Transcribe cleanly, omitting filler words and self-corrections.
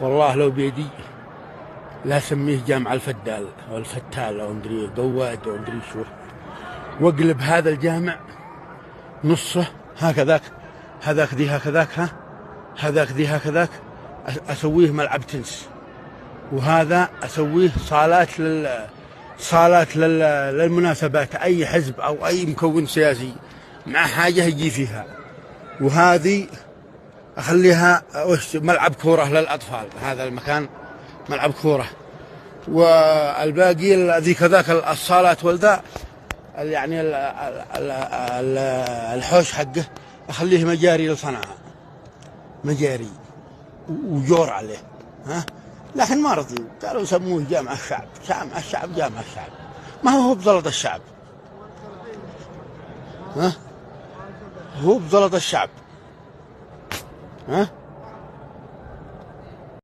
والله لو بيدي لا سميه جامع الفدال أو الفتال أو مدري قواد أو مدري شو، واقلب هذا الجامع نصه هكذاك، هذاك ذي هكذاك، هذاك ذي هكذاك، أسويه ملعب تنس، وهذا أسويه صالات للمناسبات، أي حزب أو أي مكون سياسي مع حاجة يجي فيها. وهذه أخليها ملعب كورة للأطفال، هذا المكان ملعب كورة، والباقي ذي كذاك الصالات والذا يعني الحوش حقه أخليه مجاري للصناعة، مجاري وجور عليه، لكن ما رضيوا، قالوا سموه جامع الشعب، جامع الشعب، جامع الشعب، ما هو بزلط الشعب، هو بزلط الشعب،